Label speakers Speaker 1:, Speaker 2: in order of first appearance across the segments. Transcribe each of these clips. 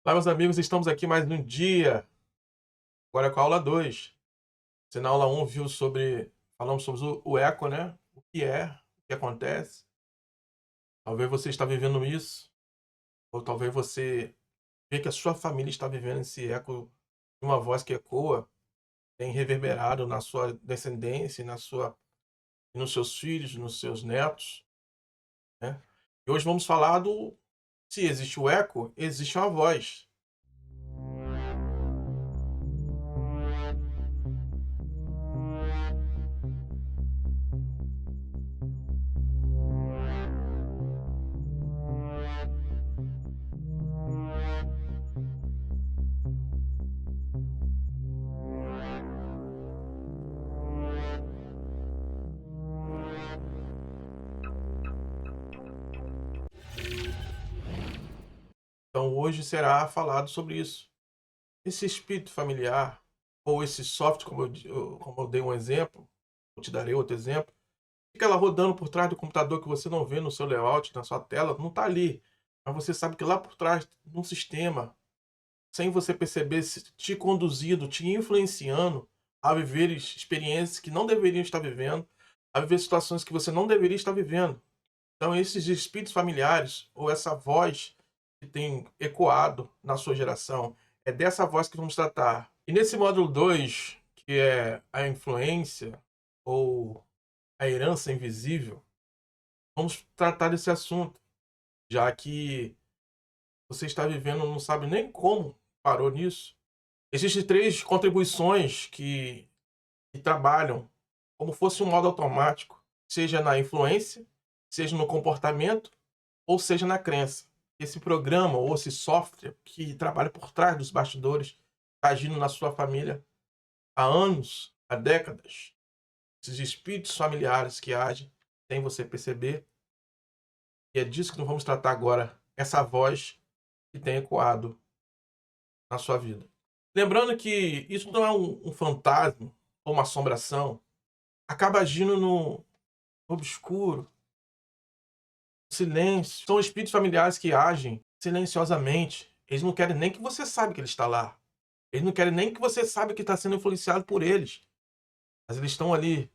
Speaker 1: Olá, meus amigos, estamos aqui mais um dia, agora com a aula 2. Você na aula um viu falamos sobre o eco, né? O que acontece. Talvez você está vivendo isso, ou talvez você vê que a sua família está vivendo esse eco de uma voz que ecoa, tem reverberado na sua descendência, nos seus filhos, nos seus netos, né? E hoje vamos falar se existe o eco, existe uma voz. Então hoje será falado sobre isso. Esse espírito familiar, ou esse software, como eu dei um exemplo, eu te darei outro exemplo, fica lá rodando por trás do computador que você não vê no seu layout, na sua tela, não está ali. Mas você sabe que lá por trás, num sistema, sem você perceber, te conduzindo, te influenciando a viver experiências que não deveriam estar vivendo, a viver situações que você não deveria estar vivendo. Então, esses espíritos familiares, ou essa voz que tem ecoado na sua geração, é dessa voz que vamos tratar. E nesse módulo 2, que é a influência ou a herança invisível, vamos tratar desse assunto, já que você está vivendo, não sabe nem como parou nisso. Existem três contribuições que trabalham como fosse um modo automático, seja na influência, seja no comportamento, ou seja na crença. Esse programa ou esse software que trabalha por trás dos bastidores, tá agindo na sua família há anos, há décadas. Esses espíritos familiares que agem, sem você perceber, e é disso que nós vamos tratar agora, essa voz que tem ecoado na sua vida. Lembrando que isso não é um fantasma ou uma assombração, acaba agindo no obscuro, no silêncio. São espíritos familiares que agem silenciosamente. Eles não querem nem que você saiba que ele está lá. Eles não querem nem que você saiba que está sendo influenciado por eles. Mas eles estão ali,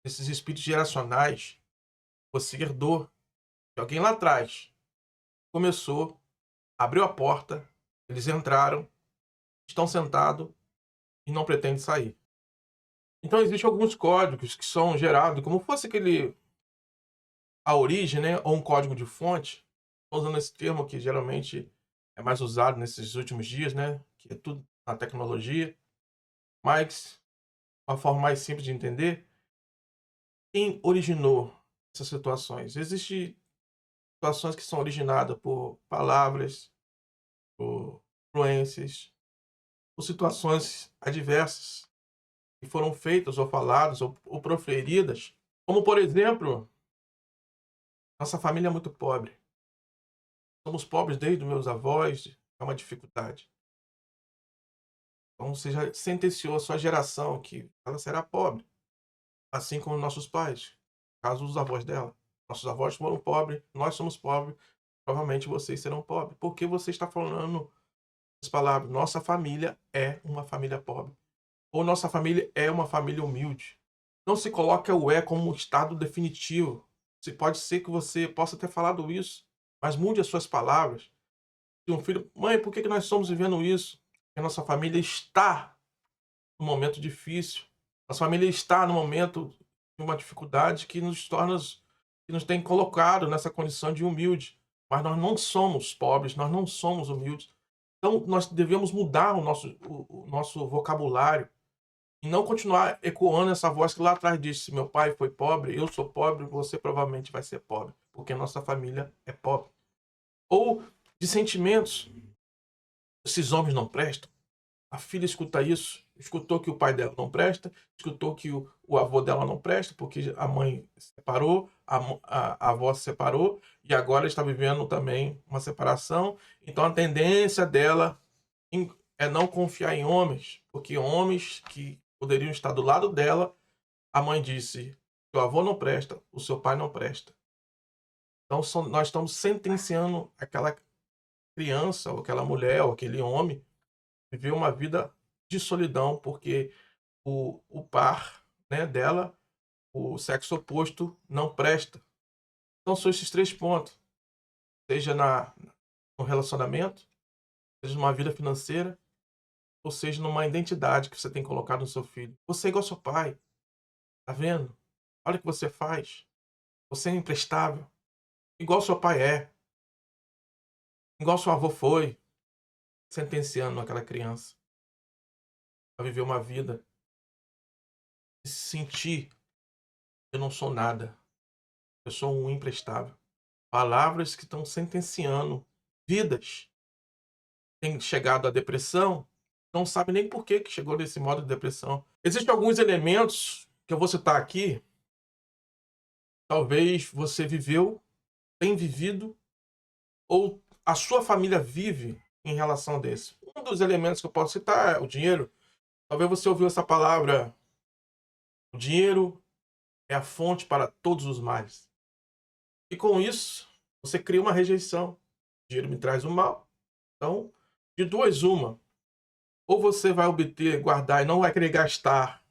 Speaker 1: esses espíritos geracionais. Você herdou de alguém lá atrás. Começou, abriu a porta, eles entraram, estão sentados e não pretendem sair. Então existem alguns códigos que são gerados, como fosse a origem, né, ou um código de fonte. Estou usando esse termo que geralmente é mais usado nesses últimos dias, né, que é tudo na tecnologia, mas uma forma mais simples de entender, quem originou essas situações? Existem situações que são originadas por palavras, por influências, por situações adversas que foram feitas ou faladas ou proferidas, como por exemplo, nossa família é muito pobre. Somos pobres desde os meus avós, é uma dificuldade. Então você já sentenciou a sua geração que ela será pobre, assim como nossos pais, caso os avós dela. Nossos avós foram pobres, nós somos pobres, provavelmente vocês serão pobres. Porque você está falando as palavras, nossa família é uma família pobre. Ou nossa família é uma família humilde. Não se coloca o "é" como um estado definitivo. Se pode ser que você possa ter falado isso, mas mude as suas palavras. Se um filho: "Mãe, por que nós estamos vivendo isso?" Porque a nossa família está num momento difícil. Nossa família está num momento de uma dificuldade que nos tem colocado nessa condição de humilde. Mas nós não somos pobres, nós não somos humildes. Então nós devemos mudar o nosso vocabulário e não continuar ecoando essa voz que lá atrás disse: "Meu pai foi pobre, eu sou pobre, você provavelmente vai ser pobre, porque nossa família é pobre". Ou de sentimentos: "Esses homens não prestam". A filha escuta isso, escutou que o pai dela não presta, escutou que o avô dela não presta, porque a mãe se separou, a avó se separou, e agora está vivendo também uma separação. Então a tendência dela é não confiar em homens, porque homens que poderiam estar do lado dela, a mãe disse: "Seu avô não presta, o seu pai não presta". Então nós estamos sentenciando aquela criança, ou aquela mulher, ou aquele homem, viveu uma vida de solidão, porque o par, né, dela, o sexo oposto, não presta. Então são esses 3 pontos, seja no relacionamento, seja numa vida financeira, ou seja numa identidade que você tem colocado no seu filho. Você é igual ao seu pai, tá vendo? Olha o que você faz. Você é imprestável, igual seu pai é, igual seu avô foi, sentenciando aquela criança a viver uma vida e se sentir: "Eu não sou nada, eu sou um imprestável". Palavras que estão sentenciando vidas. Tem chegado à depressão, não sabe nem por que chegou nesse modo de depressão. Existem alguns elementos que eu vou citar aqui, talvez você viveu, tem vivido, ou a sua família vive em relação desse. Um dos elementos que eu posso citar é o dinheiro. Talvez você ouviu essa palavra: "O dinheiro é a fonte para todos os males". E com isso, você cria uma rejeição. O dinheiro me traz o mal, então, de duas uma, ou você vai obter, guardar e não vai querer gastar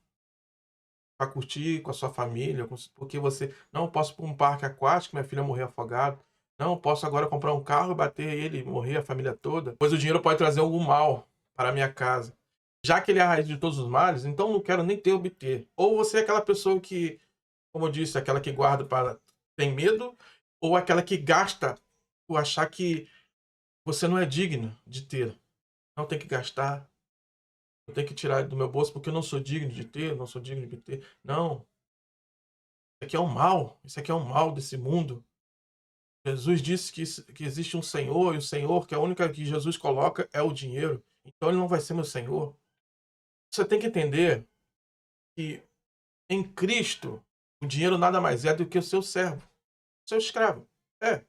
Speaker 1: para curtir com a sua família, porque você: "Não, posso ir para um parque aquático, minha filha morrer afogada. Não, posso agora comprar um carro e bater ele e morrer a família toda, pois o dinheiro pode trazer algum mal para a minha casa. Já que ele é a raiz de todos os males, então não quero nem ter obter". Ou você é aquela pessoa que, como eu disse, aquela que guarda para tem medo, ou aquela que gasta por achar que você não é digno de ter. "Não, tem que gastar, eu tenho que tirar do meu bolso porque eu não sou digno de ter, não sou digno de ter". Não, isso aqui é o mal, isso aqui é o mal desse mundo. Jesus disse que existe um Senhor, e o Senhor, que a única que Jesus coloca é o dinheiro. Então ele não vai ser meu Senhor. Você tem que entender que em Cristo, o dinheiro nada mais é do que o seu servo, seu escravo. É.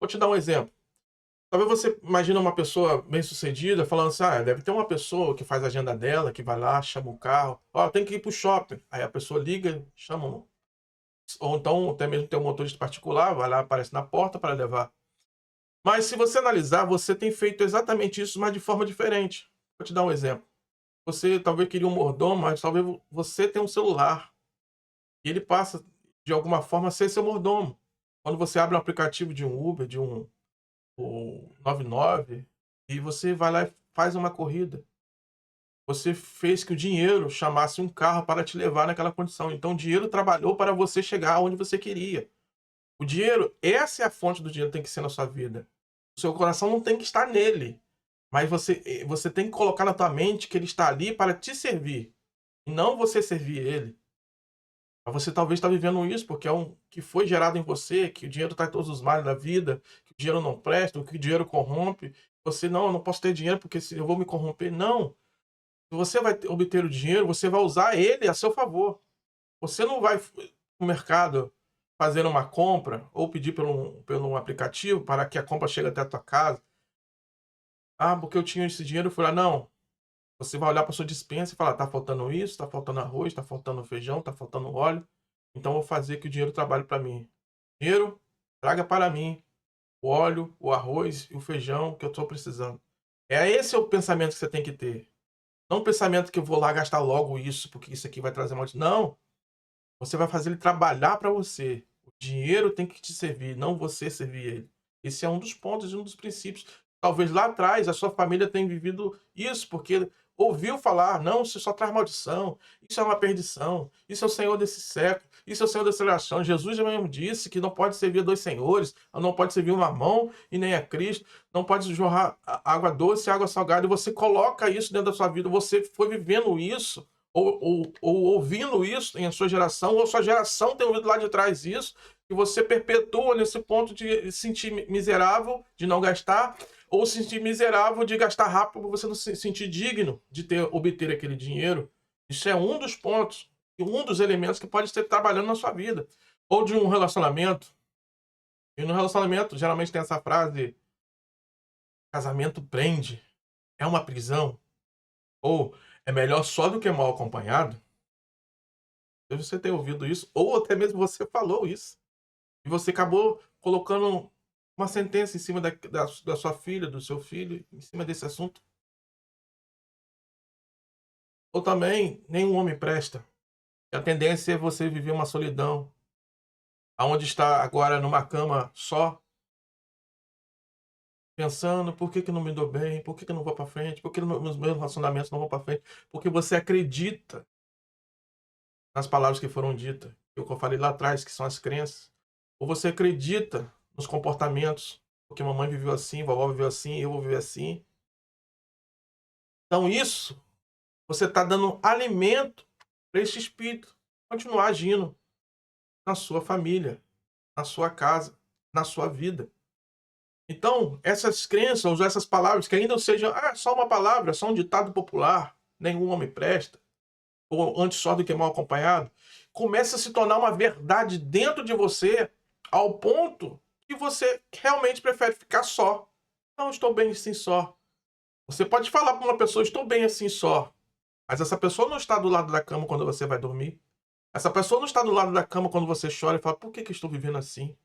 Speaker 1: Vou te dar um exemplo. Talvez você imagine uma pessoa bem-sucedida falando assim: "Ah, deve ter uma pessoa que faz a agenda dela, que vai lá, chama o carro. Ó, tem que ir para o shopping". Aí a pessoa liga, chama ou então até mesmo tem um motorista particular, vai lá, aparece na porta para levar. Mas se você analisar, você tem feito exatamente isso, mas de forma diferente. Vou te dar um exemplo. Você talvez queria um mordomo, mas talvez você tem um celular, e ele passa, de alguma forma, a ser seu mordomo. Quando você abre um aplicativo de um Uber, de um 99, e você vai lá e faz uma corrida. Você fez que o dinheiro chamasse um carro para te levar naquela condição. Então o dinheiro trabalhou para você chegar aonde você queria. O dinheiro, essa é a fonte do dinheiro que tem que ser na sua vida. O seu coração não tem que estar nele, mas você tem que colocar na tua mente que ele está ali para te servir, e não você servir ele. Mas você talvez está vivendo isso, porque é um que foi gerado em você, que o dinheiro traz todos os males da vida, que o dinheiro não presta, que o dinheiro corrompe. Você: "Não, eu não posso ter dinheiro porque se eu vou me corromper". Não, se você vai obter o dinheiro, você vai usar ele a seu favor. Você não vai no mercado fazer uma compra ou pedir pelo um aplicativo para que a compra chegue até a tua casa. "Ah, porque eu tinha esse dinheiro", eu fui lá. Não, você vai olhar para sua despensa e falar: "Tá faltando isso, tá faltando arroz, tá faltando feijão, tá faltando óleo, então eu vou fazer que o dinheiro trabalhe para mim. Dinheiro, traga para mim o óleo, o arroz e o feijão que eu estou precisando". Esse é o pensamento que você tem que ter. Não o pensamento que eu vou lá gastar logo isso, porque isso aqui vai trazer mais. Não, você vai fazer ele trabalhar para você. O dinheiro tem que te servir, não você servir ele. Esse é um dos pontos e um dos princípios. Talvez lá atrás a sua família tenha vivido isso, porque ouviu falar: "Não, isso só traz maldição, isso é uma perdição, isso é o senhor desse século, isso é o senhor dessa geração". Jesus mesmo disse que não pode servir a 2 senhores, não pode servir uma mão e nem a Cristo, não pode jorrar água doce e água salgada, e você coloca isso dentro da sua vida, você foi vivendo isso, ou ouvindo isso em sua geração, ou sua geração tem ouvido lá de trás isso, e você perpetua nesse ponto de se sentir miserável, de não gastar, ou se sentir miserável de gastar rápido para você não se sentir digno de obter aquele dinheiro. Isso é um dos pontos, e um dos elementos que pode estar trabalhando na sua vida. Ou de um relacionamento, e no relacionamento geralmente tem essa frase: "Casamento prende, é uma prisão", ou "É melhor só do que mal acompanhado". Talvez você tenha ouvido isso, ou até mesmo você falou isso, e você acabou colocando uma sentença em cima da sua filha, do seu filho, em cima desse assunto. Ou também, nenhum homem presta. A tendência é você viver uma solidão, aonde está agora numa cama só, pensando: "Por que que eu não me dou bem? Por que que eu não vou para frente? Por que os meus relacionamentos não vão para frente?" Porque você acredita nas palavras que foram ditas, o que eu falei lá atrás, que são as crenças. Ou você acredita nos comportamentos, porque mamãe viveu assim, vovó viveu assim, eu vou viver assim. Então isso, você está dando alimento para esse espírito continuar agindo na sua família, na sua casa, na sua vida. Então, essas crenças ou essas palavras que ainda sejam só uma palavra, só um ditado popular, nenhum homem presta, ou antes só do que mal acompanhado, começa a se tornar uma verdade dentro de você, ao ponto que você realmente prefere ficar só. Não, estou bem assim só. Você pode falar para uma pessoa: estou bem assim só. Mas essa pessoa não está do lado da cama quando você vai dormir. Essa pessoa não está do lado da cama quando você chora e fala: por que que eu estou vivendo assim?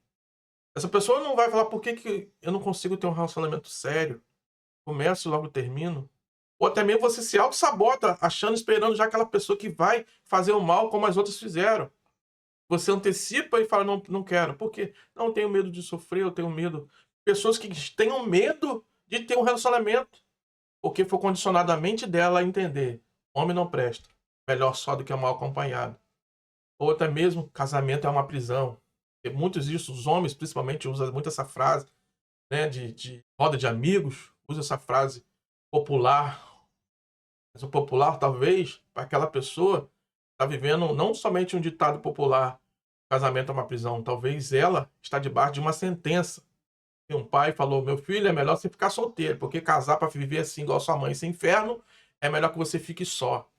Speaker 1: Essa pessoa não vai falar: por que que eu não consigo ter um relacionamento sério? Começo e logo termino. Ou até mesmo você se auto-sabota, achando, esperando já aquela pessoa que vai fazer o mal como as outras fizeram. Você antecipa e fala: não, não quero. Por quê? Não, eu tenho medo de sofrer, eu tenho medo. Pessoas que tenham medo de ter um relacionamento, porque foi condicionado a mente dela a entender: homem não presta, melhor só do que mal acompanhado. Ou até mesmo casamento é uma prisão. E muitos disso, os homens principalmente usam muito essa frase, né, de roda de amigos, usa essa frase popular. Mas o popular, talvez, para aquela pessoa, está vivendo não somente um ditado popular: casamento é uma prisão. Talvez ela está debaixo de uma sentença. E um pai falou: meu filho, é melhor você ficar solteiro, porque casar para viver assim igual sua mãe, esse inferno, é melhor que você fique só.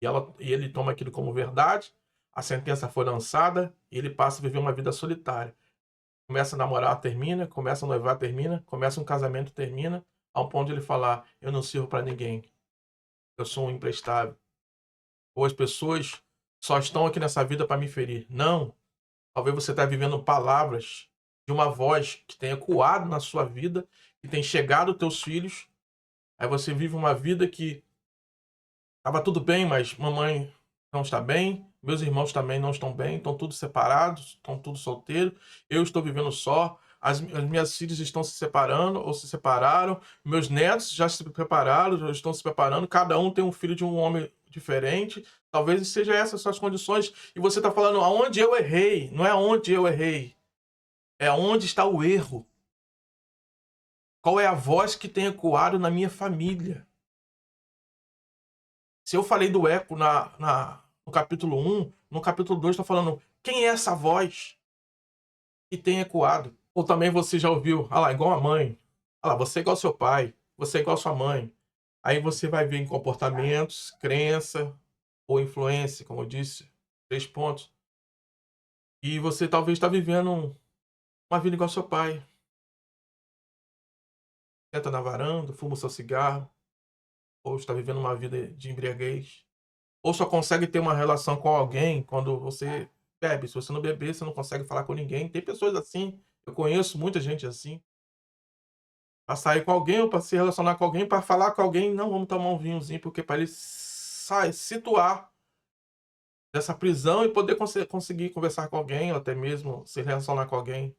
Speaker 1: E ele toma aquilo como verdade, a sentença foi lançada, e ele passa a viver uma vida solitária. Começa a namorar, termina, começa a noivar, termina, começa um casamento, termina, ao ponto de ele falar: eu não sirvo para ninguém, eu sou um imprestável. Ou as pessoas só estão aqui nessa vida para me ferir. Não, talvez você está vivendo palavras de uma voz que tem ecoado na sua vida, que tem chegado aos teus filhos. Aí você vive uma vida que estava tudo bem, mas mamãe não está bem, meus irmãos também não estão bem, estão todos separados, estão todos solteiros, eu estou vivendo só, as minhas filhas estão se separando ou se separaram, meus netos já se prepararam, já estão se preparando, cada um tem um filho de um homem diferente. Talvez seja essas suas condições, e você está falando aonde eu errei, não é onde eu errei, é onde está o erro. Qual é a voz que tem ecoado na minha família? Se eu falei do eco no capítulo 1, no capítulo 2 está falando: quem é essa voz que tem ecoado? Ou também você já ouviu: ah lá, igual a mãe. Ah lá, você é igual ao seu pai. Você é igual a sua mãe. Aí você vai ver em comportamentos, crença ou influência, como eu disse, 3 pontos. E você talvez está vivendo uma vida igual ao seu pai. Senta na varanda, fuma o seu cigarro, ou está vivendo uma vida de embriaguez. Ou só consegue ter uma relação com alguém quando você bebe. Se você não beber, você não consegue falar com ninguém. Tem pessoas assim, eu conheço muita gente assim. Pra sair com alguém ou pra se relacionar com alguém, pra falar com alguém: "Não, vamos tomar um vinhozinho", porque para ele situar dessa prisão e poder conseguir conversar com alguém ou até mesmo se relacionar com alguém.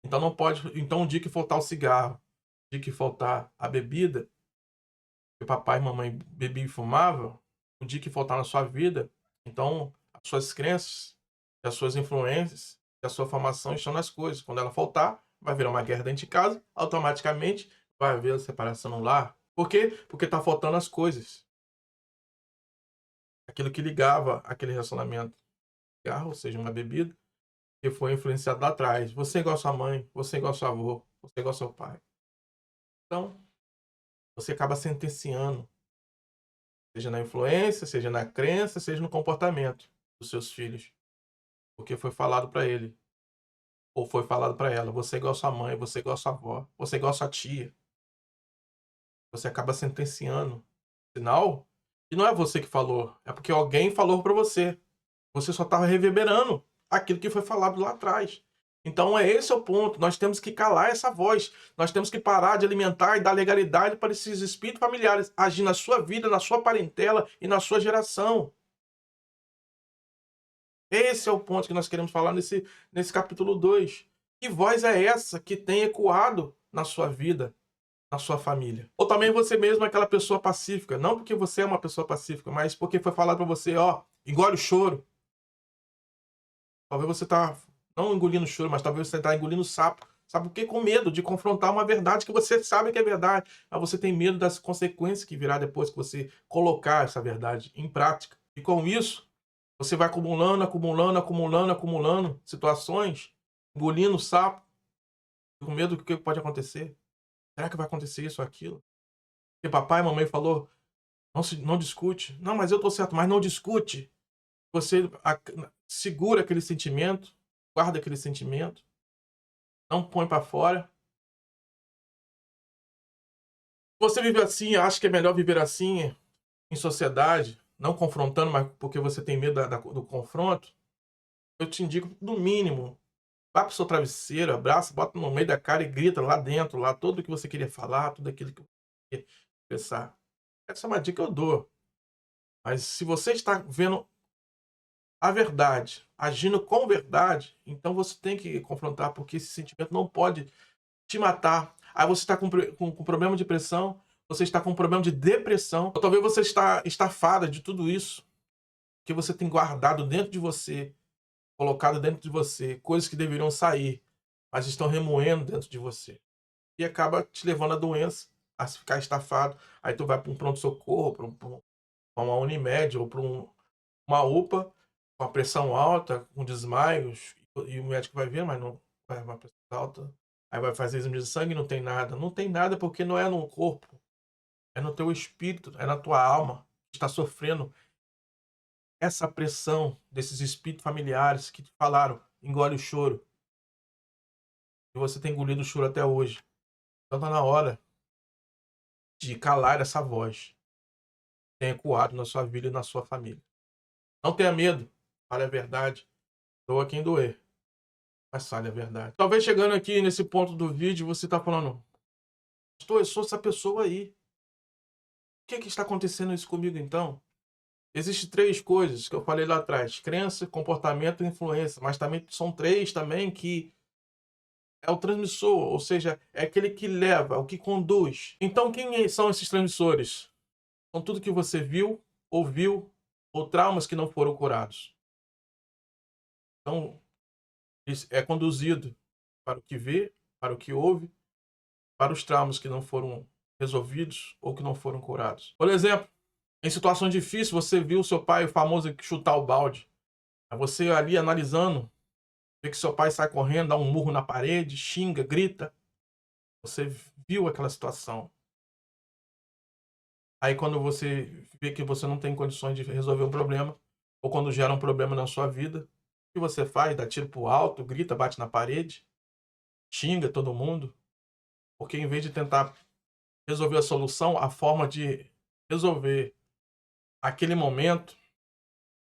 Speaker 1: Então não pode, então o dia que faltar o cigarro, o dia que faltar a bebida, que papai e mamãe bebiam e fumavam, o dia que faltar na sua vida, então as suas crenças, as suas influências e a sua formação estão nas coisas. Quando ela faltar, vai virar uma guerra dentro de casa, automaticamente vai haver a separação no lar. Por quê? Porque está faltando as coisas. Aquilo que ligava aquele relacionamento. Cigarro, ou seja, uma bebida, que foi influenciado lá atrás. Você é igual a sua mãe, você é igual ao seu avô, você é igual ao seu pai. Então, você acaba sentenciando, seja na influência, seja na crença, seja no comportamento dos seus filhos. Porque foi falado para ele, ou foi falado para ela: você é igual a sua mãe, você é igual a sua avó, você é igual a sua tia. Você acaba sentenciando. Sinal, e não é você que falou, é porque alguém falou para você. Você só estava reverberando aquilo que foi falado lá atrás. Então esse é o ponto, nós temos que calar essa voz, nós temos que parar de alimentar e dar legalidade para esses espíritos familiares agir na sua vida, na sua parentela e na sua geração. Esse é o ponto que nós queremos falar nesse capítulo 2. Que voz é essa que tem ecoado na sua vida, na sua família? Ou também você mesmo é aquela pessoa pacífica, não porque você é uma pessoa pacífica, mas porque foi falado para você, ó, engole o choro. Talvez você tá não engolindo choro, mas talvez você está engolindo sapo. Sabe por quê? Com medo de confrontar uma verdade que você sabe que é verdade, mas você tem medo das consequências que virá depois que você colocar essa verdade em prática. E com isso, você vai acumulando, acumulando, acumulando, acumulando situações, engolindo sapo, com medo do que pode acontecer. Será que vai acontecer isso ou aquilo? Porque papai e mamãe falou, não discute. Não, mas eu tô certo, mas não discute. Você segura aquele sentimento, guarda aquele sentimento, não põe para fora. Você vive assim, acha que é melhor viver assim em sociedade, não confrontando, mas porque você tem medo do confronto, eu te indico, no mínimo, vá pro seu travesseiro, abraça, bota no meio da cara e grita lá dentro, lá tudo que você queria falar, tudo aquilo que você queria expressar. Essa é uma dica que eu dou. Mas se você está vendo a verdade, agindo com verdade, então você tem que confrontar, porque esse sentimento não pode te matar. Aí você está com problema de pressão, você está com problema de depressão, ou talvez você está estafada de tudo isso que você tem guardado dentro de você, colocado dentro de você, coisas que deveriam sair, mas estão remoendo dentro de você. E acaba te levando à doença, a ficar estafado. Aí tu vai para um pronto-socorro, para uma Unimed ou para uma UPA, com a pressão alta, com desmaios, e o médico vai ver, mas não vai uma pressão alta. Aí vai fazer exame de sangue, não tem nada. Não tem nada porque não é no corpo, é no teu espírito, é na tua alma que está sofrendo essa pressão desses espíritos familiares que te falaram, engole o choro. E você tem engolido o choro até hoje. Então está na hora de calar essa voz que tem ecoado na sua vida e na sua família. Não tenha medo, fale a verdade, doa quem doer, mas fale a verdade. Talvez chegando aqui nesse ponto do vídeo, você está falando, pastor, eu sou essa pessoa aí. O que está acontecendo isso comigo então? Existem 3 coisas que eu falei lá atrás: crença, comportamento e influência. Mas também são 3 também que é o transmissor, ou seja, é aquele que leva, o que conduz. Então quem são esses transmissores? São tudo que você viu, ouviu, ou traumas que não foram curados. Então, isso é conduzido para o que vê, para o que ouve, para os traumas que não foram resolvidos ou que não foram curados. Por exemplo, em situações difíceis, você viu seu pai, o famoso, chutar o balde. Você ali analisando, vê que seu pai sai correndo, dá um murro na parede, xinga, grita. Você viu aquela situação. Aí quando você vê que você não tem condições de resolver um problema, ou quando gera um problema na sua vida, o que você faz? Dá tiro pro alto, grita, bate na parede, xinga todo mundo. Porque em vez de tentar resolver a solução, a forma de resolver aquele momento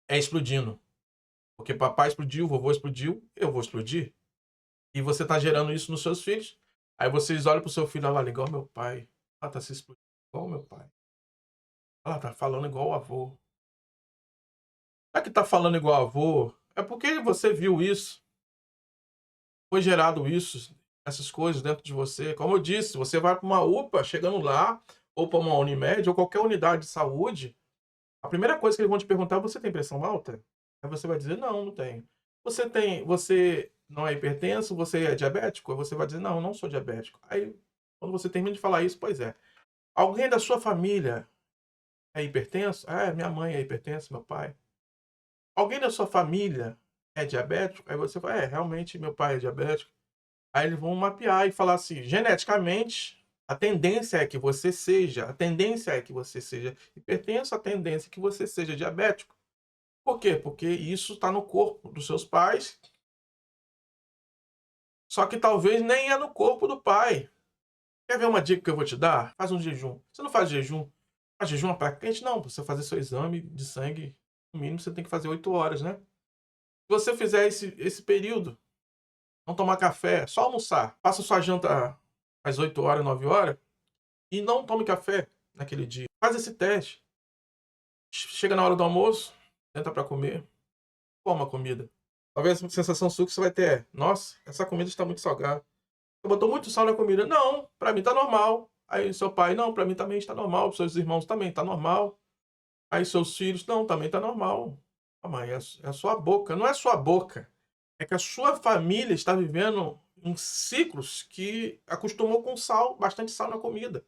Speaker 1: é explodindo. Porque papai explodiu, vovô explodiu, eu vou explodir. E você tá gerando isso nos seus filhos. Aí vocês olham pro seu filho, olha lá, igual meu pai. Ela tá se explodindo igual meu pai. Ela tá falando igual o avô. Já que tá falando igual o avô, é porque você viu isso. Foi gerado isso, essas coisas dentro de você. Como eu disse, você vai para uma UPA, chegando lá, ou para uma Unimed, ou qualquer unidade de saúde, a primeira coisa que eles vão te perguntar é: você tem pressão alta? Aí você vai dizer: não, não tenho. Você não é hipertenso? Você é diabético? Aí você vai dizer: não, não sou diabético. Aí, quando você termina de falar isso, pois é. Alguém da sua família é hipertenso? Ah, minha mãe é hipertensa, meu pai. Alguém da sua família é diabético? Aí você vai: é, realmente meu pai é diabético. Aí eles vão mapear e falar assim: geneticamente, a tendência é que você seja hipertenso, a tendência é que você seja diabético. Por quê? Porque isso está no corpo dos seus pais, só que talvez nem é no corpo do pai. Quer ver uma dica que eu vou te dar? Faz um jejum. Você não faz jejum? Faz jejum para quente? Não, para você fazer seu exame de sangue, no mínimo você tem que fazer 8 horas, né? Se você fizer esse período, não tomar café, só almoçar. Faça sua janta às 8 horas, 9 horas e não tome café naquele dia. Faz esse teste. Chega na hora do almoço, senta para comer, coma a comida. Talvez a sensação sua que você vai ter é: nossa, essa comida está muito salgada. Você botou muito sal na comida. Não, para mim tá normal. Aí seu pai: não, para mim também está normal. Seus irmãos também está normal. Aí seus filhos: não, também está normal. Ah, mãe, é a sua boca. Não é sua boca. É que a sua família está vivendo em ciclos que acostumou com sal, bastante sal na comida.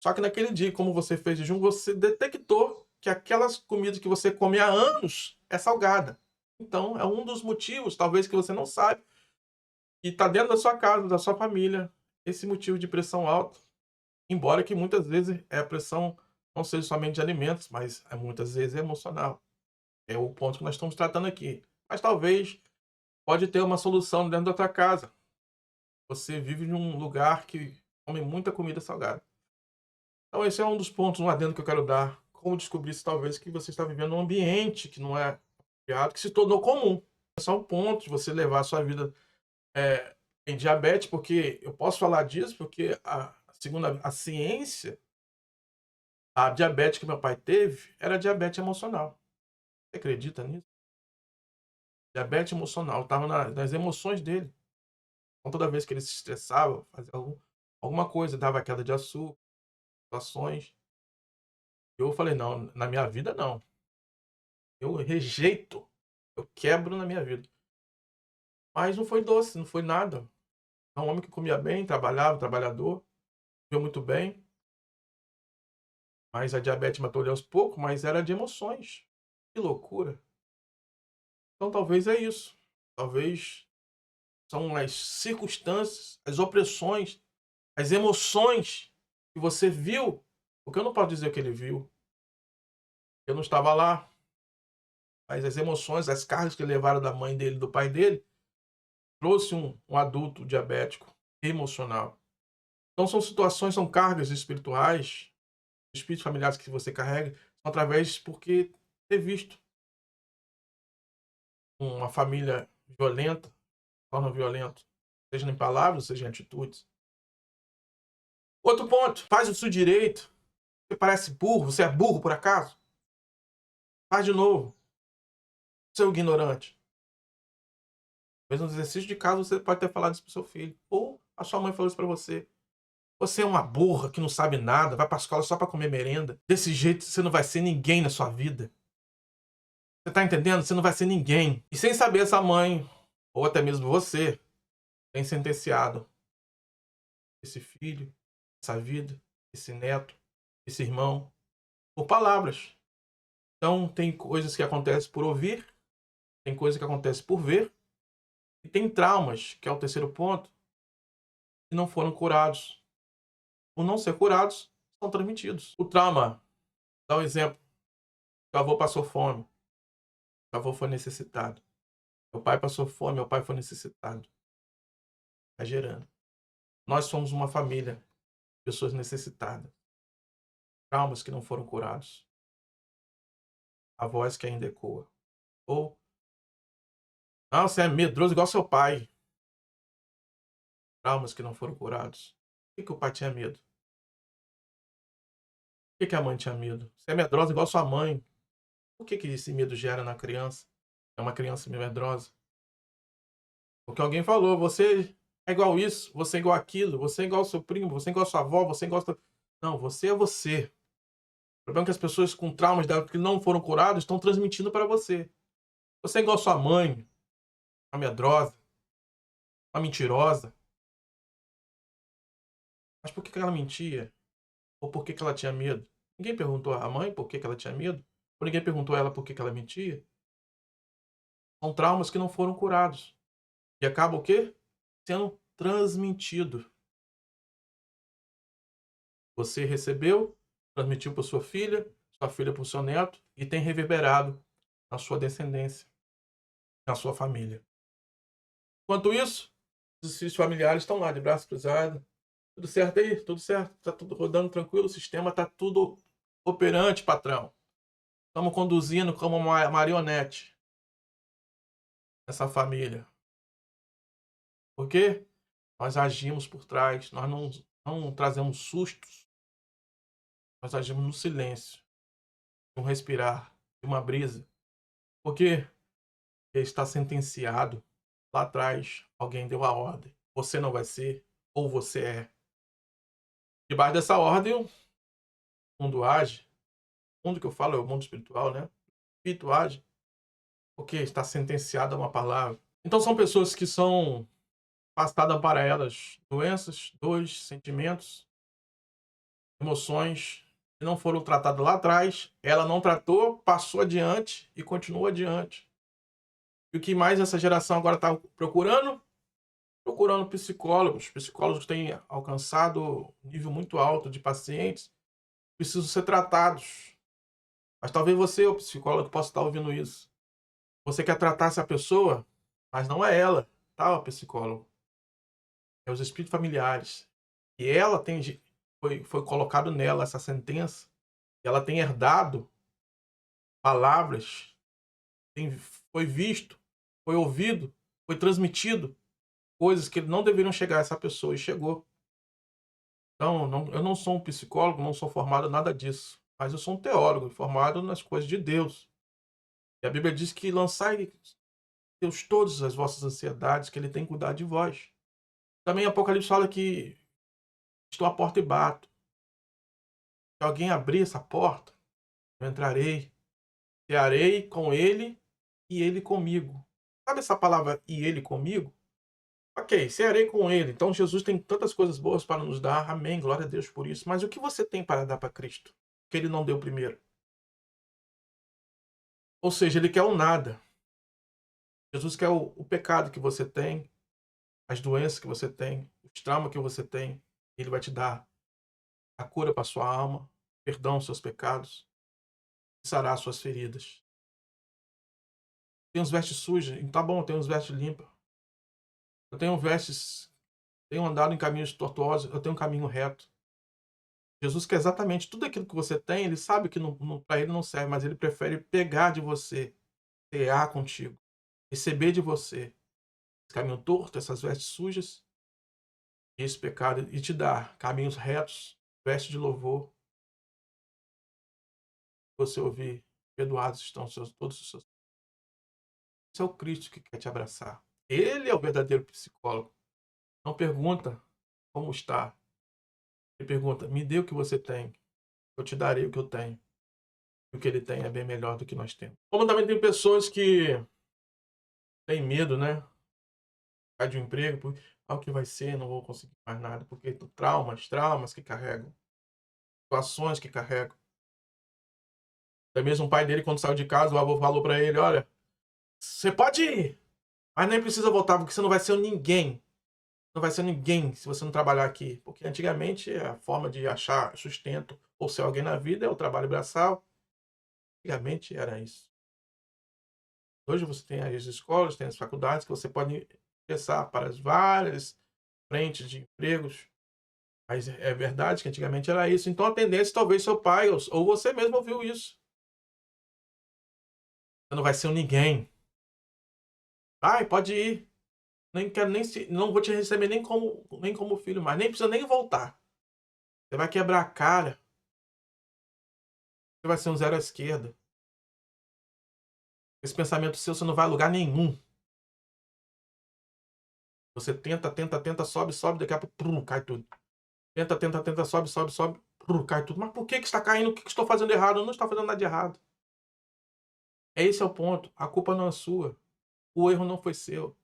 Speaker 1: Só que naquele dia, como você fez jejum, você detectou que aquelas comidas que você come há anos é salgada. Então, é um dos motivos, talvez, que você não sabe, e está dentro da sua casa, da sua família, esse motivo de pressão alta. Embora que muitas vezes a pressão não seja somente de alimentos, mas muitas vezes é emocional. É o ponto que nós estamos tratando aqui. Mas talvez pode ter uma solução dentro da tua casa. Você vive em um lugar que come muita comida salgada. Então esse é um dos pontos, um adendo que eu quero dar. Como descobrir se talvez que você está vivendo um ambiente que não é apropriado, que se tornou comum. É só um ponto de você levar a sua vida em diabetes, porque eu posso falar disso porque segundo a ciência, a diabetes que meu pai teve era diabetes emocional. Você acredita nisso? Diabetes emocional, estava nas emoções dele. Então toda vez que ele se estressava, fazia alguma coisa, dava queda de açúcar, situações. Eu falei: não, na minha vida não. Eu rejeito, eu quebro na minha vida. Mas não foi doce, não foi nada. É um homem que comia bem, trabalhava, trabalhador, viveu muito bem, mas a diabetes matou ele aos poucos, mas era de emoções. Que loucura. Então talvez é isso. Talvez são as circunstâncias, as opressões, as emoções que você viu, porque eu não posso dizer o que ele viu. Eu não estava lá, mas as emoções, as cargas que levaram da mãe dele, do pai dele, trouxe um adulto diabético emocional. Então são situações, são cargas espirituais, espíritos familiares que você carrega, são através porque ter visto uma família violenta, torna violento, seja em palavras, seja em atitudes. Outro ponto, faz o seu direito. Você parece burro, você é burro por acaso? Faz de novo, seu ignorante. Mas no exercício de casa você pode ter falado isso pro seu filho. Ou a sua mãe falou isso pra você. Você é uma burra que não sabe nada, vai pra escola só pra comer merenda. Desse jeito você não vai ser ninguém na sua vida. Você tá entendendo? Você não vai ser ninguém. E sem saber, essa mãe, ou até mesmo você, tem sentenciado esse filho, essa vida, esse neto, esse irmão, por palavras. Então tem coisas que acontecem por ouvir, tem coisas que acontecem por ver, e tem traumas, que é o terceiro ponto, que não foram curados. Por não ser curados, são transmitidos. O trauma, dá um exemplo. Meu avô passou fome, meu avô foi necessitado. Meu pai passou fome, meu pai foi necessitado. Está gerando. Nós somos uma família, pessoas necessitadas. Traumas que não foram curados. A voz que ainda ecoa. Ou, não, você é medroso igual seu pai. Traumas que não foram curados. Por que o pai tinha medo? Por que a mãe tinha medo? Você é medrosa igual sua mãe. Por que esse medo gera na criança? É uma criança medrosa. Porque alguém falou: você é igual isso, você é igual aquilo, você é igual ao seu primo, você é igual a sua avó, você é igual a sua... Não, você é você. O problema é que as pessoas com traumas dela que não foram curados estão transmitindo para você. Você é igual a sua mãe, uma medrosa, uma mentirosa. Mas por que ela mentia? Ou por que ela tinha medo? Ninguém perguntou à mãe por que ela tinha medo? Ou ninguém perguntou a ela por que ela mentia? São traumas que não foram curados. E acaba o quê? Sendo transmitido. Você recebeu, transmitiu para sua filha para o seu neto e tem reverberado na sua descendência, na sua família. Enquanto isso, os filhos familiares estão lá de braço cruzado. Tudo certo aí? Tudo certo? Tá tudo rodando tranquilo? O sistema tá tudo operante, patrão. Estamos conduzindo como uma marionete essa família. Porque nós agimos por trás, nós não trazemos sustos, nós agimos no silêncio, no respirar, de uma brisa. Porque está sentenciado. Lá atrás, alguém deu a ordem. Você não vai ser, ou você é. Debaixo dessa ordem, o mundo age. O mundo que eu falo é o mundo espiritual, né? O espírito age, porque está sentenciado a uma palavra. Então são pessoas que são passadas para elas doenças, dores, sentimentos, emoções que não foram tratadas lá atrás. Ela não tratou, passou adiante e continua adiante. E o que mais essa geração agora está procurando? Procurando psicólogos. Psicólogos têm alcançado um nível muito alto de pacientes, precisam ser tratados. Mas talvez você, o psicólogo, possa estar ouvindo isso. Você quer tratar essa pessoa, mas não é ela, tá, o psicólogo? É os espíritos familiares. E ela foi colocado nela essa sentença, e ela tem herdado palavras, foi visto, foi ouvido, foi transmitido coisas que não deveriam chegar a essa pessoa, e chegou. Então, eu não sou um psicólogo, não sou formado em nada disso, mas eu sou um teólogo, formado nas coisas de Deus. E a Bíblia diz que lançai Deus todas as vossas ansiedades, que Ele tem cuidado de vós. Também Apocalipse fala que estou à porta e bato. Se alguém abrir essa porta, eu entrarei, cearei com ele e ele comigo. Sabe essa palavra e ele comigo? Ok, cearei com ele. Então Jesus tem tantas coisas boas para nos dar. Amém, glória a Deus por isso. Mas o que você tem para dar para Cristo? Que ele não deu primeiro. Ou seja, ele quer o nada. Jesus quer o pecado que você tem, as doenças que você tem, os traumas que você tem. Ele vai te dar a cura para sua alma, perdão aos seus pecados, sarar as suas feridas. Tem uns vestes sujas, tá bom, tem uns vestes limpas. Eu tenho vestes, tenho andado em caminhos tortuosos, eu tenho um caminho reto. Jesus quer exatamente tudo aquilo que você tem, ele sabe que para ele não serve, mas ele prefere pegar de você, cear contigo, receber de você esse caminho torto, essas vestes sujas, e esse pecado, e te dar caminhos retos, vestes de louvor. Você ouvir, perdoados estão todos os seus. Esse é o Cristo que quer te abraçar. Ele é o verdadeiro psicólogo. Não pergunta como está. Ele pergunta, me dê o que você tem. Eu te darei o que eu tenho. E o que ele tem é bem melhor do que nós temos. Como também tem pessoas que têm medo, né? Cai de um emprego, o que vai ser, não vou conseguir mais nada. Porque traumas que carregam. Situações que carregam. Até mesmo o pai dele, quando saiu de casa, o avô falou para ele, olha, você pode ir, mas nem precisa voltar, porque você não vai ser ninguém. Não vai ser ninguém se você não trabalhar aqui. Porque antigamente a forma de achar sustento ou ser alguém na vida é o trabalho braçal. Antigamente era isso. Hoje você tem as escolas, tem as faculdades que você pode acessar para as várias frentes de empregos. Mas é verdade que antigamente era isso. Então a tendência, talvez seu pai ou você mesmo ouviu isso. Você não vai ser um ninguém. Ai, pode ir. Nem quero nem não vou te receber nem como filho mais. Nem precisa nem voltar. Você vai quebrar a cara. Você vai ser um zero à esquerda. Esse pensamento seu, você não vai a lugar nenhum. Você tenta, sobe, daqui a pouco cai tudo. Tenta, sobe, cai tudo. Mas por que está caindo? O que estou fazendo errado? Eu não estou fazendo nada de errado. Esse é o ponto. A culpa não é sua. O erro não foi seu.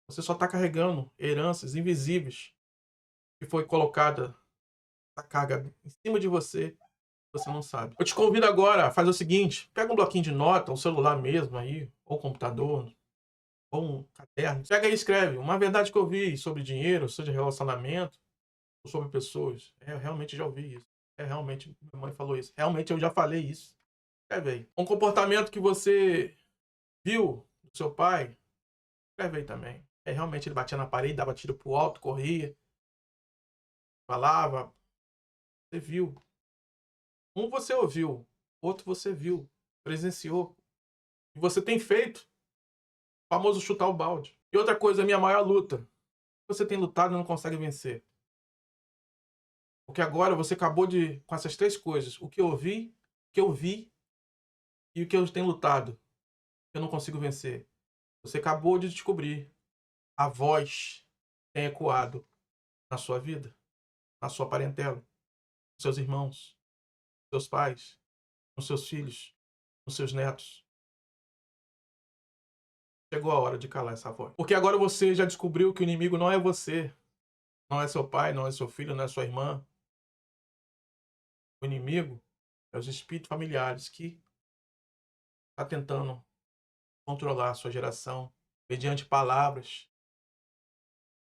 Speaker 1: Você só está carregando heranças invisíveis que foi colocada a carga em cima de você. Você não sabe. Eu te convido agora a fazer o seguinte: pega um bloquinho de nota, um celular mesmo aí, ou um computador, ou um caderno. Pega aí e escreve. Uma verdade que eu vi sobre dinheiro, sobre relacionamento, ou sobre pessoas. Eu realmente já ouvi isso. Realmente, minha mãe falou isso. Realmente eu já falei isso. Escreve aí. Um comportamento que você viu do seu pai, escreve aí também. Realmente ele batia na parede, dava tiro pro alto, corria, falava. Você viu. Um você ouviu, outro você viu, presenciou. E você tem feito o famoso chutar o balde. E outra coisa, a minha maior luta. Você tem lutado e não consegue vencer. Porque agora você acabou de, com essas 3 coisas, o que eu ouvi, o que eu vi e o que eu tenho lutado, eu não consigo vencer. Você acabou de descobrir a voz que tem ecoado na sua vida, na sua parentela, nos seus irmãos, nos seus pais, nos seus filhos, nos seus netos. Chegou a hora de calar essa voz. Porque agora você já descobriu que o inimigo não é você, não é seu pai, não é seu filho, não é sua irmã. O inimigo é os espíritos familiares que está tentando controlar a sua geração mediante palavras,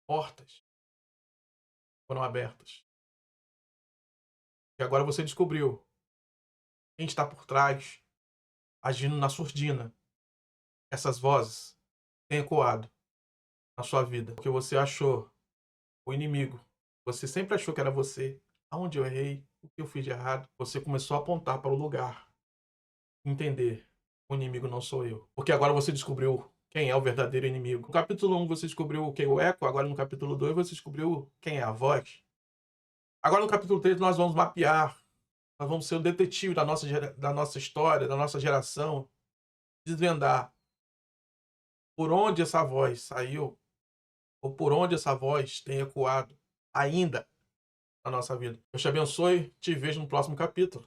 Speaker 1: portas foram abertas. E agora você descobriu quem está por trás, agindo na surdina. Essas vozes têm ecoado na sua vida. O que você achou, o inimigo, você sempre achou que era você. Aonde eu errei, o que eu fiz de errado, você começou a apontar para o lugar. Entender, o inimigo não sou eu. Porque agora você descobriu quem é o verdadeiro inimigo. No capítulo 1 você descobriu quem é o eco, agora no capítulo 2 você descobriu quem é a voz. Agora no capítulo 3 nós vamos mapear, nós vamos ser o detetive da nossa história, da nossa geração, desvendar por onde essa voz saiu, ou por onde essa voz tem ecoado ainda na nossa vida. Deus te abençoe, te vejo no próximo capítulo.